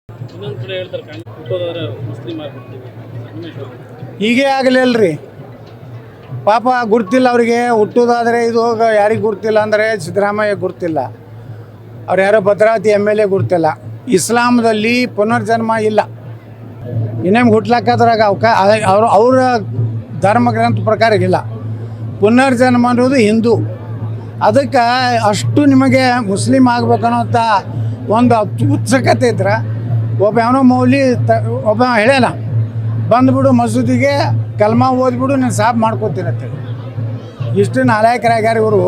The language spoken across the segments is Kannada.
ಇನ್ನೊಂದು ಕಡೆ ಹೇಳ್ತಾರೆ ಹುಟ್ಟೋದಾದ್ರೆ ಮುಸ್ಲಿಂ ಆಗ್ಬಿಡ್ತೀವಿ. ಹೀಗೆ ಆಗಲಿಲ್ಲರಿ. ಪಾಪ ಗುರ್ತಿಲ್ಲ ಅವರಿಗೆ. ಹುಟ್ಟೋದಾದರೆ ಇದು ಯಾರಿಗೆ ಗುರ್ತಿಲ್ಲ ಅಂದರೆ ಸಿದ್ದರಾಮಯ್ಯ ಗುರ್ತಿಲ್ಲ, ಅವ್ರು ಯಾರೋ ಭದ್ರಾವತಿ MLA ಗುರ್ತಿಲ್ಲ. ಇಸ್ಲಾಮದಲ್ಲಿ ಪುನರ್ಜನ್ಮ ಇಲ್ಲ. ಇನ್ನೇನು ಹುಟ್ಲಾಕದ್ರಾಗ ಅವರ ಧರ್ಮ ಗ್ರಂಥ ಪ್ರಕಾರ ಇಲ್ಲ. ಪುನರ್ಜನ್ಮ ಅನ್ನೋದು ಹಿಂದೂ. ಅದಕ್ಕೆ ಅಷ್ಟು ನಿಮಗೆ ಮುಸ್ಲಿಂ ಆಗ್ಬೇಕನ್ನೋಂಥ ಒಂದು ಉತ್ಸುಕತೆ ಇದ್ರೆ ಒಬ್ಬ ಯಾವನೋ ಮೌಲಿ ಒಬ್ಬ ಹೇಳ್ಯಾನ, ಬಂದುಬಿಡು ಮಸೂದಿಗೆ ಕಲ್ಮಾ ಓದ್ಬಿಡು ನಾನು ಸಾಬ್ ಮಾಡ್ಕೋತೀನಿ ಅಂತೇಳಿ. ಇಷ್ಟು ನಾಲಾಯಕರಾಗ್ಯಾರ ಇವರು.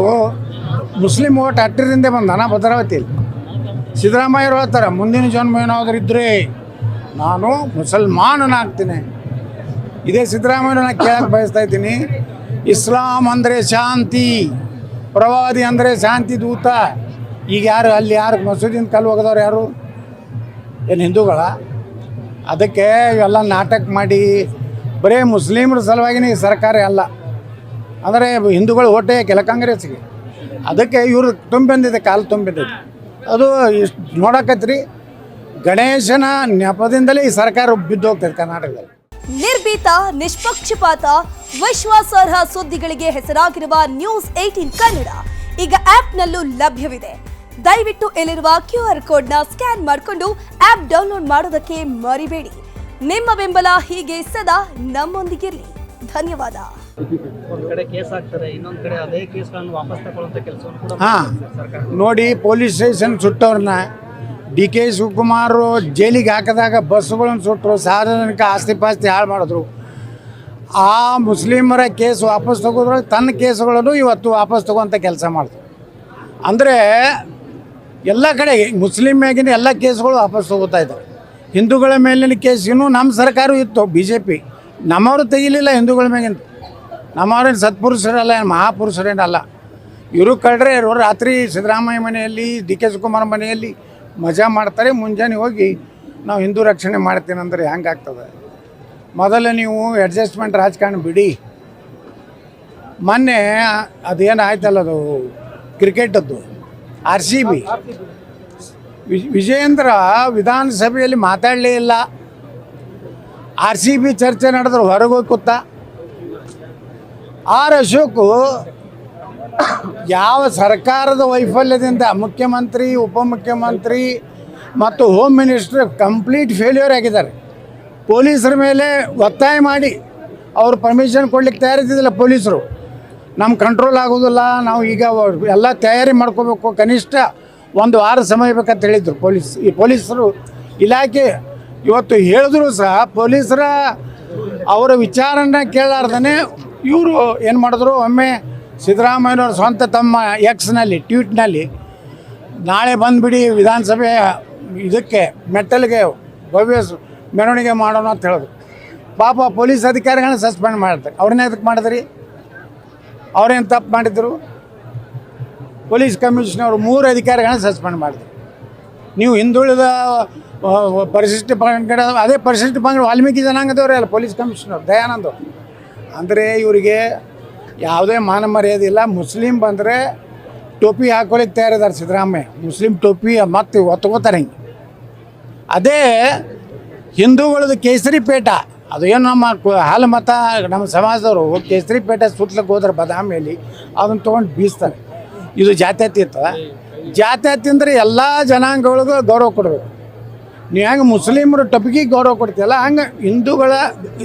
ಮುಸ್ಲಿಂ ಓಟ್ ಹಟ್ಟರಿಂದ ಬಂದಾನ ಭದ್ರಾವತಿಯಲ್ಲಿ. ಸಿದ್ದರಾಮಯ್ಯರು ಹೇಳ್ತಾರೆ ಮುಂದಿನ ಜನ್ಮ ಏನಾದರೂ ಇದ್ದರೆ ನಾನು ಮುಸಲ್ಮಾನನಾಗ್ತೀನಿ. ಇದೇ ಸಿದ್ದರಾಮಯ್ಯನ ಕೇಳಕ್ಕೆ ಬಯಸ್ತಾ ಇದ್ದೀನಿ. ಇಸ್ಲಾಂ ಅಂದರೆ ಶಾಂತಿ, ಪ್ರವಾದಿ ಅಂದರೆ ಶಾಂತಿ ದೂತ. ಈಗ ಯಾರು ಅಲ್ಲಿ ಯಾರು ಮಸೂದಿನ ಕಲ್ಲು ಹೋಗದವ್ರು ಯಾರು? ಏನು ಹಿಂದೂಗಳ? ಅದಕ್ಕೆ ಇವೆಲ್ಲ ನಾಟಕ ಮಾಡಿ ಬರೀ ಮುಸ್ಲಿಮರ ಸಲುವಾಗಿನೇ ಈ ಸರ್ಕಾರ ಅಲ್ಲ, ಅಂದರೆ ಹಿಂದೂಗಳು ಓಟೆ ಕೆಲ ಕಾಂಗ್ರೆಸ್ಗೆ. ಅದಕ್ಕೆ ಇವರು ತುಂಬಿದೆ, ಕಾಲು ತುಂಬಿದೆ. ಅದು ಇಷ್ಟು ನೋಡಕತ್ರಿ, ಗಣೇಶನ ನೆಪದಿಂದಲೇ ಈ ಸರ್ಕಾರ ಬಿದ್ದೋಗ್ತದೆ ಕರ್ನಾಟಕದಲ್ಲಿ. ನಿರ್ಭೀತ, ನಿಷ್ಪಕ್ಷಪಾತ, ವಿಶ್ವಾಸಾರ್ಹ ಸುದ್ದಿಗಳಿಗೆ ಹೆಸರಾಗಿರುವ News18 ಕನ್ನಡ ಈಗ ಆಪ್ನಲ್ಲೂ ಲಭ್ಯವಿದೆ. ದಯವಿಟ್ಟು ಇಲ್ಲಿರುವ QR ಕೋಡ್ನ ಸ್ಕ್ಯಾನ್ ಮಾಡಿಕೊಂಡು ಆಪ್ ಡೌನ್ಲೋಡ್ ಮಾಡೋದಕ್ಕೆ ಮರಿಬೇಡಿ. ನಿಮ್ಮ ಬೆಂಬಲ ಹೀಗೆ ಸದಾ ನಮ್ಮೊಂದಿಗಿರಲಿ. ಧನ್ಯವಾದ. ಒಂದು ಕಡೆ ಕೇಸ್ ಆಗ್ತಾರೆ, ಇನ್ನೊಂದು ಕಡೆ ಅದೇ ಕೇಸ್ಗಳನ್ನು ವಾಪಸ್ ತಗೊಳ್ಳುವಂತ ಕೆಲಸವನ್ನು ಕೂಡ ಸರ್ಕಾರ ನೋಡಿ. ಪೊಲೀಸ್ ಸ್ಟೇಷನ್ ಸುಟ್ಟವ್ರನ್ನ DK ಶಿವಕುಮಾರ್ ಜೈಲಿಗೆ ಹಾಕಿದಾಗ ಬಸ್ಸುಗಳನ್ನು ಸುಟ್ಟರು, ಸಾರ್ವಜನಿಕ ಆಸ್ತಿ ಪಾಸ್ತಿ ಹಾಳು ಮಾಡಿದ್ರು. ಆ ಮುಸ್ಲಿಮರ ಕೇಸ್ ವಾಪಸ್ ತಗೋದ್ರೊಳಗೆ ತನ್ನ ಕೇಸುಗಳನ್ನು ಇವತ್ತು ವಾಪಸ್ ತಗೋಂಥ ಕೆಲಸ ಮಾಡಿದ್ರು. ಅಂದರೆ ಎಲ್ಲ ಕಡೆ ಮುಸ್ಲಿಮ್ಯಾಗಿನ ಎಲ್ಲ ಕೇಸ್ಗಳು ವಾಪಸ್ ತಗೋತಾ ಇದ್ದಾರೆ. ಹಿಂದೂಗಳ ಮೇಲಿನ ಕೇಸ್ ಇನ್ನೂ ನಮ್ಮ ಸರ್ಕಾರ ಇತ್ತು, BJP. ನಮ್ಮವರು ತೆಗಿಲಿಲ್ಲ ಹಿಂದೂಗಳ ಮ್ಯಾಗಿಂತ. ನಮ್ಮವ್ರೇನು ಸತ್ಪುರುಷರಲ್ಲ, ಏನು ಮಹಾಪುರುಷರೇನಲ್ಲ. ಇವರು ಕಳ್ರೆ ಇವರು ರಾತ್ರಿ ಸಿದ್ದರಾಮಯ್ಯ ಮನೆಯಲ್ಲಿ, DK ಶಿವಕುಮಾರ್ ಮನೆಯಲ್ಲಿ ಮಜಾ ಮಾಡ್ತಾರೆ. ಮುಂಜಾನೆ ಹೋಗಿ ನಾವು ಹಿಂದೂ ರಕ್ಷಣೆ ಮಾಡ್ತೀನಿ ಅಂದರೆ ಹೆಂಗಾಗ್ತದೆ? ಮೊದಲು ನೀವು ಅಡ್ಜಸ್ಟ್ಮೆಂಟ್ ರಾಜಕಾರಣ ಬಿಡಿ. ಮೊನ್ನೆ ಅದೇನು ಆಯ್ತಲ್ಲ, ಅದು ಕ್ರಿಕೆಟದ್ದು RCB ವಿಜಯೇಂದ್ರ ವಿಧಾನಸಭೆಯಲ್ಲಿ ಮಾತಾಡಲೇ ಇಲ್ಲ. RCB ಚರ್ಚೆ ನಡೆದ್ರು, ಹೊರಗೆ ಹೋಗಿ ಕೂತ. ಅಶೋಕ್ ಯಾವ ಸರ್ಕಾರದ ವೈಫಲ್ಯದಿಂದ ಮುಖ್ಯಮಂತ್ರಿ, ಉಪಮುಖ್ಯಮಂತ್ರಿ ಮತ್ತು ಹೋಮ್ ಮಿನಿಸ್ಟರ್ ಕಂಪ್ಲೀಟ್ ಫೇಲ್ಯೂರ್ ಆಗಿದ್ದಾರೆ. ಪೊಲೀಸರ ಮೇಲೆ ಒತ್ತಾಯ ಮಾಡಿ ಅವರು ಪರ್ಮಿಷನ್ ಕೊಡ್ಲಿಕ್ಕೆ ತಯಾರಿದ್ದಿಲ್ಲ. ಪೊಲೀಸರು ನಮ್ಮ ಕಂಟ್ರೋಲ್ ಆಗೋದಿಲ್ಲ, ನಾವು ಈಗ ಎಲ್ಲ ತಯಾರಿ ಮಾಡ್ಕೋಬೇಕು, ಕನಿಷ್ಠ 1 ವಾರ ಸಮಯ ಬೇಕಂತ ಹೇಳಿದರು ಈ ಪೊಲೀಸರು ಇಲಾಖೆ. ಇವತ್ತು ಹೇಳಿದ್ರು ಸಹ ಪೊಲೀಸರ ಅವರ ವಿಚಾರನ ಕೇಳಾರ್ದೇ ಇವರು ಏನು ಮಾಡಿದ್ರು, ಒಮ್ಮೆ ಸಿದ್ದರಾಮಯ್ಯನವ್ರ ಸ್ವಂತ ತಮ್ಮ Xನಲ್ಲಿ ಟ್ವೀಟ್ನಲ್ಲಿ ನಾಳೆ ಬಂದುಬಿಡಿ ವಿಧಾನಸಭೆ ಇದಕ್ಕೆ ಮೆಟ್ಟಲಿಗೆ ಭವ್ಯ ಮೆರವಣಿಗೆ ಮಾಡೋಣ ಅಂತ ಹೇಳಿದ್ರು. ಪಾಪ ಪೊಲೀಸ್ ಅಧಿಕಾರಿಗಳನ್ನ ಸಸ್ಪೆಂಡ್ ಮಾಡ್ತಾರೆ. ಅವ್ರನ್ನೇ ಅದಕ್ಕೆ ಮಾಡಿದ್ರಿ? ಅವ್ರೇನು ತಪ್ಪು ಮಾಡಿದ್ರು? ಪೊಲೀಸ್ ಕಮಿಷನರ್ 3 ಅಧಿಕಾರಿಗಳನ್ನ ಸಸ್ಪೆಂಡ್ ಮಾಡಿದ್ರು. ನೀವು ಹಿಂದುಳಿದ ಪರಿಶಿಷ್ಟ ಪಂಗಡ, ಅದೇ ಪರಿಶಿಷ್ಟ ಪಂಗಡ ವಾಲ್ಮೀಕಿ ಜನಾಂಗದವರೇ ಅಲ್ಲ ಪೊಲೀಸ್ ಕಮಿಷನರ್ ದಯಾನಂದ್. ಅಂದರೆ ಇವರಿಗೆ ಯಾವುದೇ ಮಾನ ಮರ್ಯಾದೆ ಇಲ್ಲ. ಮುಸ್ಲಿಂ ಬಂದರೆ ಟೋಪಿ ಹಾಕೊಳ್ಳಿಕ್ಕೆ ತಯಾರಿದ್ದಾರೆ ಸಿದ್ದರಾಮಯ್ಯ. ಮುಸ್ಲಿಂ ಟೋಪಿ ಮತ್ತೆ ಒತ್ಕೋತಾರೆ ಹಿಂಗೆ. ಅದೇ ಹಿಂದೂಗಳದ್ದು ಕೇಸರಿ ಪೇಟ, ಅದು ಏನು ನಮ್ಮ ಹಾಲು ಮತ ನಮ್ಮ ಸಮಾಜದವರು ಕೇಸರಿ ಪೇಟೆ ಸುತ್ತಲಿಕ್ಕೆ ಹೋದ್ರೆ ಬದಾಮಿಯಲ್ಲಿ ಅದನ್ನು ತೊಗೊಂಡು ಬೀಸ್ತಾರೆ. ಇದು ಜಾತ್ಯತೀತ. ಜಾತ್ಯತೀತ ಅಂದರೆ ಎಲ್ಲ ಜನಾಂಗಗಳಿಗೂ ಗೌರವ ಕೊಡಬೇಕು. ನೀವು ಹೆಂಗೆ ಮುಸ್ಲಿಮರು ಟೊಪಿಗೆ ಗೌರವ ಕೊಡ್ತೀಯಲ್ಲ, ಹಂಗೆ ಹಿಂದೂಗಳ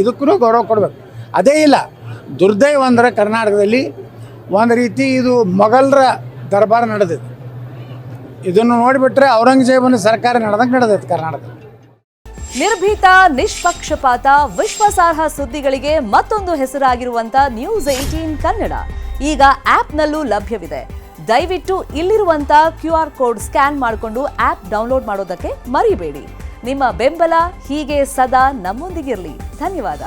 ಇದಕ್ಕೂ ಗೌರವ ಕೊಡಬೇಕು. ಅದೇ ಇಲ್ಲ. ದುರ್ದೈವ ಅಂದರೆ ಕರ್ನಾಟಕದಲ್ಲಿ ಒಂದು ರೀತಿ ಇದು ಮೊಘಲರ ದರ್ಬಾರ್ ನಡೆದಿದೆ. ಇದನ್ನು ನೋಡಿಬಿಟ್ರೆ ಔರಂಗಜೇಬನ ಸರ್ಕಾರ ನಡೆದೈತೆ ಕರ್ನಾಟಕ. ನಿರ್ಭೀತ, ನಿಷ್ಪಕ್ಷಪಾತ, ವಿಶ್ವಾಸಾರ್ಹ ಸುದ್ದಿಗಳಿಗೆ ಮತ್ತೊಂದು ಹೆಸರಾಗಿರುವಂತ News18 ಕನ್ನಡ ಈಗ ಆಪ್ನಲ್ಲೂ ಲಭ್ಯವಿದೆ. ದಯವಿಟ್ಟು ಇಲ್ಲಿರುವಂತ QR ಕೋಡ್ ಸ್ಕ್ಯಾನ್ ಮಾಡಿಕೊಂಡು ಆಪ್ ಡೌನ್ಲೋಡ್ ಮಾಡೋದಕ್ಕೆ ಮರಿಬೇಡಿ. ನಿಮ್ಮ ಬೆಂಬಲ ಹೀಗೆ ಸದಾ ನಮ್ಮೊಂದಿಗಿರಲಿ. ಧನ್ಯವಾದ.